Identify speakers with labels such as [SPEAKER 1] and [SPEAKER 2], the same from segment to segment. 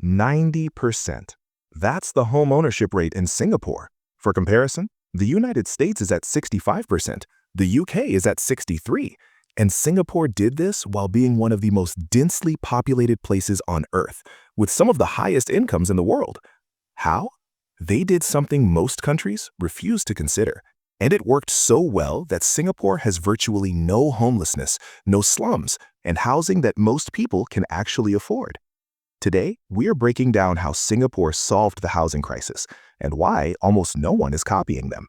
[SPEAKER 1] 90%. That's the home ownership rate in Singapore. For comparison, the United States is at 65%, the UK is at 63%, and Singapore did this while being one of the most densely populated places on Earth, with some of the highest incomes in the world. How? They did something most countries refuse to consider, and it worked so well that Singapore has virtually no homelessness, no slums, and housing that most people can actually afford. Today, we are breaking down how Singapore solved the housing crisis and why almost no one is copying them.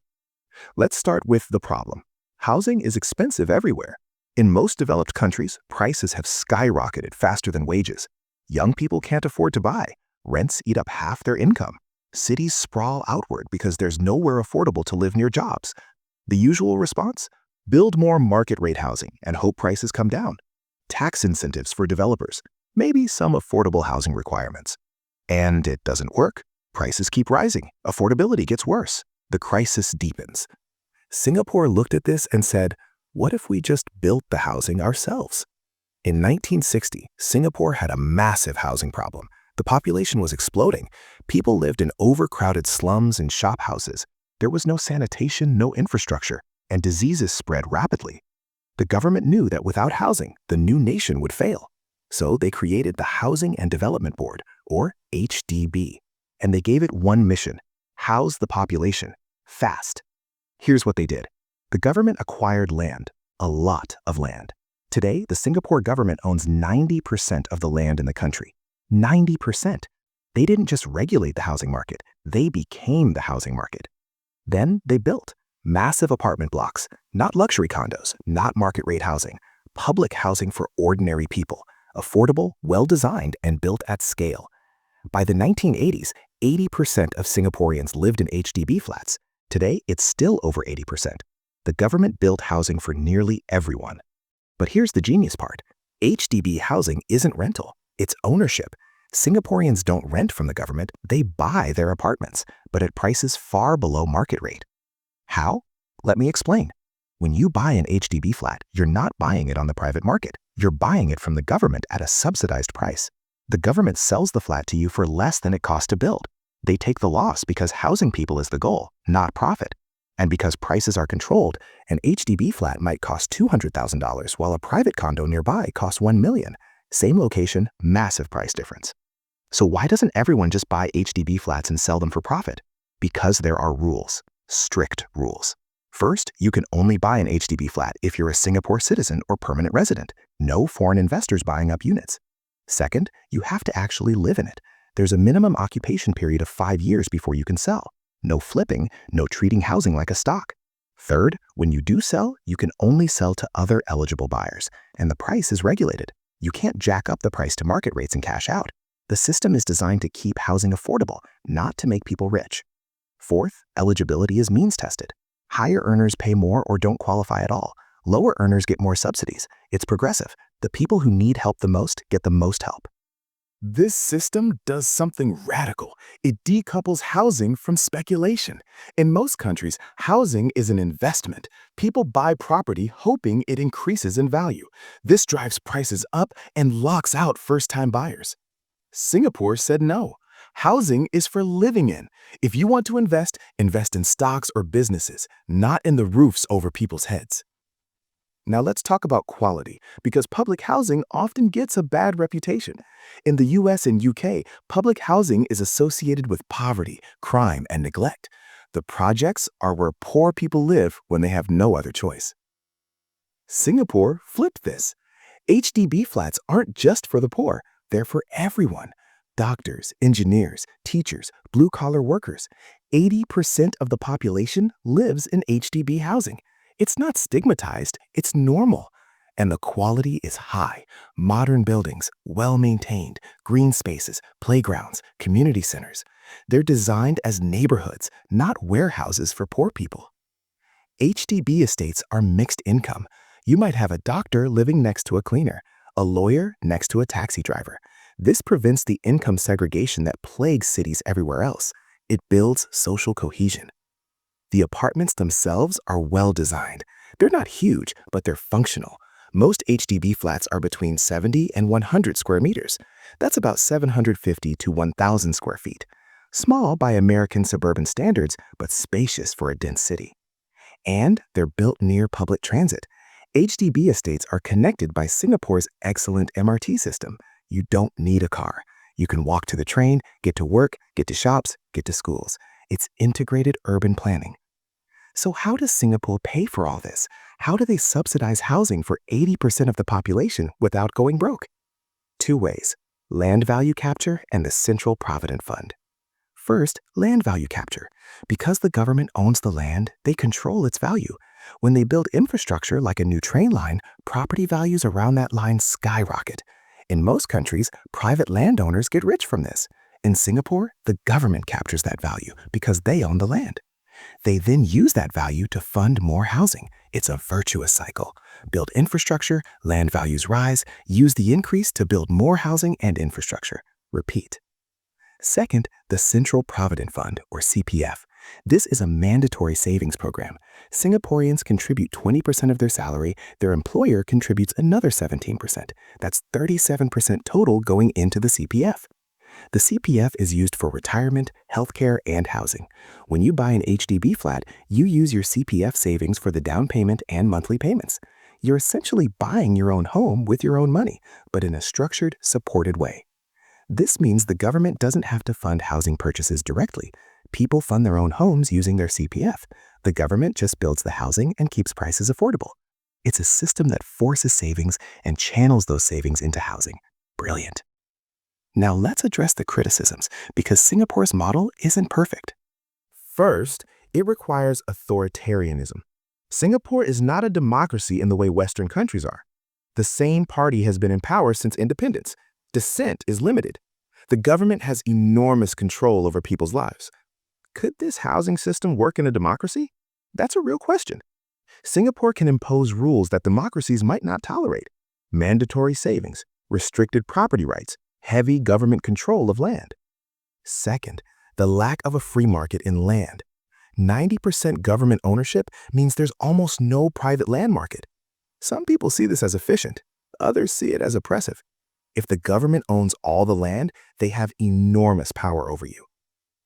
[SPEAKER 1] Let's start with the problem. Housing is expensive everywhere. In most developed countries, prices have skyrocketed faster than wages. Young people can't afford to buy. Rents eat up half their income. Cities sprawl outward because there's nowhere affordable to live near jobs. The usual response? Build more market-rate housing and hope prices come down. Tax incentives for developers. Maybe some affordable housing requirements. And it doesn't work. Prices keep rising. Affordability gets worse. The crisis deepens. Singapore looked at this and said, what if we just built the housing ourselves? In 1960, Singapore had a massive housing problem. The population was exploding. People lived in overcrowded slums and shop houses. There was no sanitation, no infrastructure, and diseases spread rapidly. The government knew that without housing, the new nation would fail. So they created the Housing and Development Board, or HDB, and they gave it one mission: house the population, fast. Here's what they did. The government acquired land, a lot of land. Today, the Singapore government owns 90% of the land in the country. 90%. They didn't just regulate the housing market, they became the housing market. Then they built massive apartment blocks, not luxury condos, not market-rate housing, public housing for ordinary people, affordable, well-designed, and built at scale. By the 1980s, 80% of Singaporeans lived in HDB flats. Today, it's still over 80%. The government built housing for nearly everyone. But here's the genius part. HDB housing isn't rental, it's ownership. Singaporeans don't rent from the government, they buy their apartments, but at prices far below market rate. How? Let me explain. When you buy an HDB flat, you're not buying it on the private market. You're buying it from the government at a subsidized price. The government sells the flat to you for less than it costs to build. They take the loss because housing people is the goal, not profit. And because prices are controlled, an HDB flat might cost $200,000 while a private condo nearby costs $1 million. Same location, massive price difference. So why doesn't everyone just buy HDB flats and sell them for profit? Because there are rules, strict rules. First, you can only buy an HDB flat if you're a Singapore citizen or permanent resident. No foreign investors buying up units. Second, you have to actually live in it. There's a minimum occupation period of 5 years before you can sell. No flipping, no treating housing like a stock. Third, when you do sell, you can only sell to other eligible buyers, and the price is regulated. You can't jack up the price to market rates and cash out. The system is designed to keep housing affordable, not to make people rich. Fourth, eligibility is means tested. Higher earners pay more or don't qualify at all. Lower earners get more subsidies. It's progressive. The people who need help the most get the most help. This system does something radical. It decouples housing from speculation. In most countries, housing is an investment. People buy property hoping it increases in value. This drives prices up and locks out first-time buyers. Singapore said no. Housing is for living in. If you want to invest, invest in stocks or businesses, not in the roofs over people's heads. Now let's talk about quality, because public housing often gets a bad reputation. In the US and UK, public housing is associated with poverty, crime, and neglect. The projects are where poor people live when they have no other choice. Singapore flipped this. HDB flats aren't just for the poor, they're for everyone. Doctors, engineers, teachers, blue-collar workers. 80% of the population lives in HDB housing. It's not stigmatized, it's normal. And the quality is high. Modern buildings, well-maintained, green spaces, playgrounds, community centers. They're designed as neighborhoods, not warehouses for poor people. HDB estates are mixed income. You might have a doctor living next to a cleaner, a lawyer next to a taxi driver. This prevents the income segregation that plagues cities everywhere else. It builds social cohesion. The apartments themselves are well designed. They're not huge, but they're functional. Most HDB flats are between 70 and 100 square meters. That's about 750 to 1,000 square feet. Small by American suburban standards, but spacious for a dense city. And they're built near public transit. HDB estates are connected by Singapore's excellent MRT system. You don't need a car. You can walk to the train, get to work, get to shops, get to schools. It's integrated urban planning. So how does Singapore pay for all this? How do they subsidize housing for 80% of the population without going broke? Two ways: land value capture and the Central Provident Fund. First, land value capture. Because the government owns the land, they control its value. When they build infrastructure like a new train line, property values around that line skyrocket. In most countries, private landowners get rich from this. In Singapore, the government captures that value because they own the land. They then use that value to fund more housing. It's a virtuous cycle. Build infrastructure, land values rise, use the increase to build more housing and infrastructure. Repeat. Second, the Central Provident Fund, or CPF. This is a mandatory savings program. Singaporeans contribute 20% of their salary, their employer contributes another 17%. That's 37% total going into the CPF. The CPF is used for retirement, healthcare, and housing. When you buy an HDB flat, you use your CPF savings for the down payment and monthly payments. You're essentially buying your own home with your own money, but in a structured, supported way. This means the government doesn't have to fund housing purchases directly. People fund their own homes using their CPF. The government just builds the housing and keeps prices affordable. It's a system that forces savings and channels those savings into housing. Brilliant. Now let's address the criticisms, because Singapore's model isn't perfect. First, it requires authoritarianism. Singapore is not a democracy in the way Western countries are. The same party has been in power since independence. Dissent is limited. The government has enormous control over people's lives. Could this housing system work in a democracy? That's a real question. Singapore can impose rules that democracies might not tolerate. Mandatory savings, restricted property rights, heavy government control of land. Second, the lack of a free market in land. 90% government ownership means there's almost no private land market. Some people see this as efficient. Others see it as oppressive. If the government owns all the land, they have enormous power over you.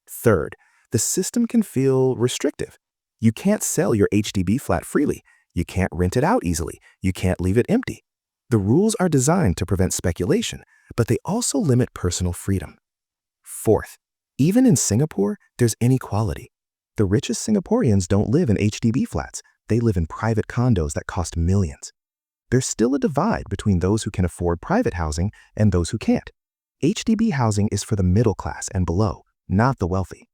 [SPEAKER 1] Third, the system can feel restrictive. You can't sell your HDB flat freely. You can't rent it out easily. You can't leave it empty. The rules are designed to prevent speculation, but they also limit personal freedom. Fourth, even in Singapore, there's inequality. The richest Singaporeans don't live in HDB flats. They live in private condos that cost millions. There's still a divide between those who can afford private housing and those who can't. HDB housing is for the middle class and below, not the wealthy.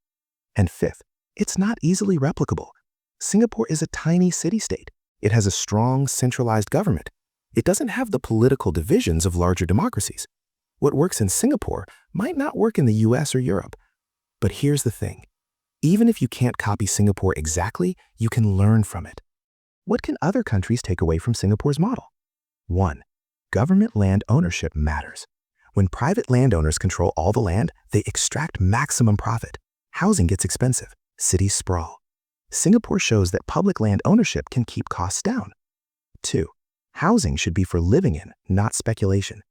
[SPEAKER 1] And fifth, it's not easily replicable. Singapore is a tiny city-state. It has a strong, centralized government. It doesn't have the political divisions of larger democracies. What works in Singapore might not work in the US or Europe. But here's the thing. Even if you can't copy Singapore exactly, you can learn from it. What can other countries take away from Singapore's model? 1. Government land ownership matters. When private landowners control all the land, they extract maximum profit. Housing gets expensive. Cities sprawl. Singapore shows that public land ownership can keep costs down. 2. Housing should be for living in, not speculation.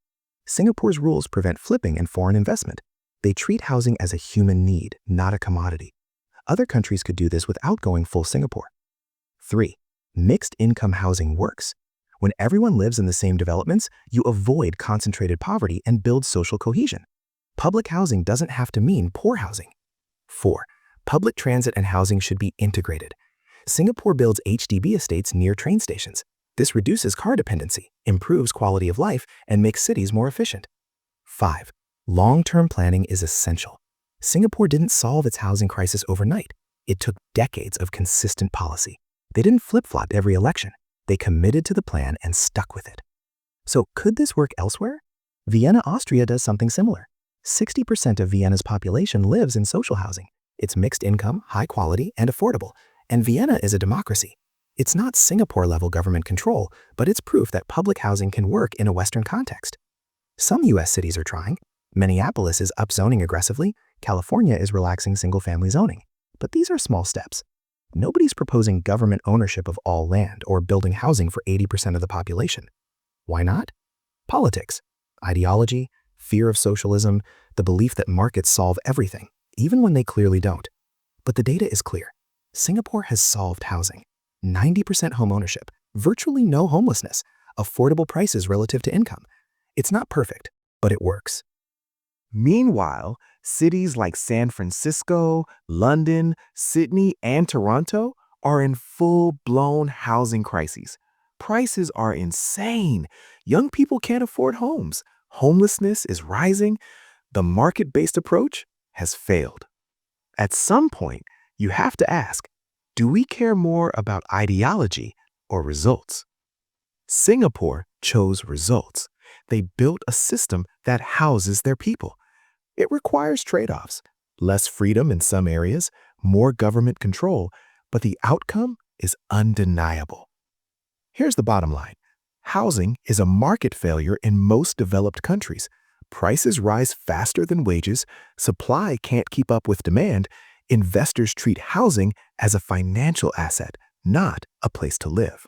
[SPEAKER 1] Singapore's rules prevent flipping and foreign investment. They treat housing as a human need, not a commodity. Other countries could do this without going full Singapore. 3. Mixed income housing works. When everyone lives in the same developments, you avoid concentrated poverty and build social cohesion. Public housing doesn't have to mean poor housing. 4. Public transit and housing should be integrated. Singapore builds HDB estates near train stations. This reduces car dependency, improves quality of life, and makes cities more efficient. 5. Long-term planning is essential. Singapore didn't solve its housing crisis overnight. It took decades of consistent policy. They didn't flip-flop every election. They committed to the plan and stuck with it. So could this work elsewhere? Vienna, Austria does something similar. 60% of Vienna's population lives in social housing. It's mixed income, high quality, and affordable. And Vienna is a democracy. It's not Singapore-level government control, but it's proof that public housing can work in a Western context. Some US cities are trying. Minneapolis is upzoning aggressively. California is relaxing single-family zoning. But these are small steps. Nobody's proposing government ownership of all land or building housing for 80% of the population. Why not? Politics, ideology, fear of socialism, the belief that markets solve everything, even when they clearly don't. But the data is clear. Singapore has solved housing. 90% homeownership, virtually no homelessness, affordable prices relative to income. It's not perfect, but it works.
[SPEAKER 2] Meanwhile, cities like San Francisco, London, Sydney, and Toronto are in full-blown housing crises. Prices are insane. Young people can't afford homes. Homelessness is rising. The market-based approach has failed. At some point, you have to ask, do we care more about ideology or results? Singapore chose results. They built a system that houses their people. It requires trade-offs, less freedom in some areas, more government control, but the outcome is undeniable. Here's the bottom line. Housing is a market failure in most developed countries. Prices rise faster than wages, supply can't keep up with demand, investors treat housing as a financial asset, not a place to live.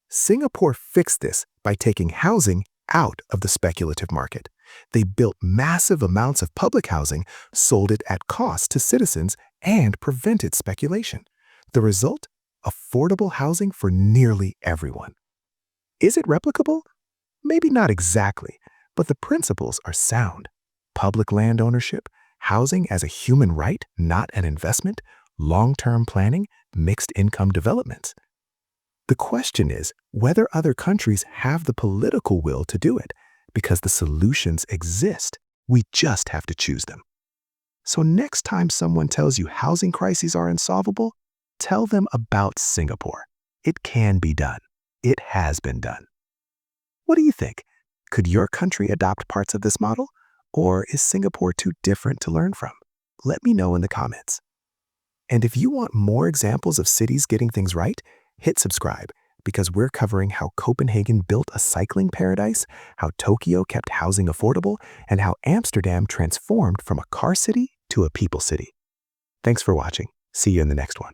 [SPEAKER 2] Singapore fixed this by taking housing out of the speculative market. They built massive amounts of public housing, sold it at cost to citizens, and prevented speculation. The result? Affordable housing for nearly everyone. Is it replicable? Maybe not exactly, but the principles are sound. Public land ownership, housing as a human right, not an investment, long-term planning, mixed income developments. The question is whether other countries have the political will to do it, because the solutions exist. We just have to choose them. So next time someone tells you housing crises are unsolvable, tell them about Singapore. It can be done. It has been done. What do you think? Could your country adopt parts of this model? Or is Singapore too different to learn from? Let me know in the comments. And if you want more examples of cities getting things right, hit subscribe, because we're covering how Copenhagen built a cycling paradise, how Tokyo kept housing affordable, and how Amsterdam transformed from a car city to a people city. Thanks for watching. See you in the next one.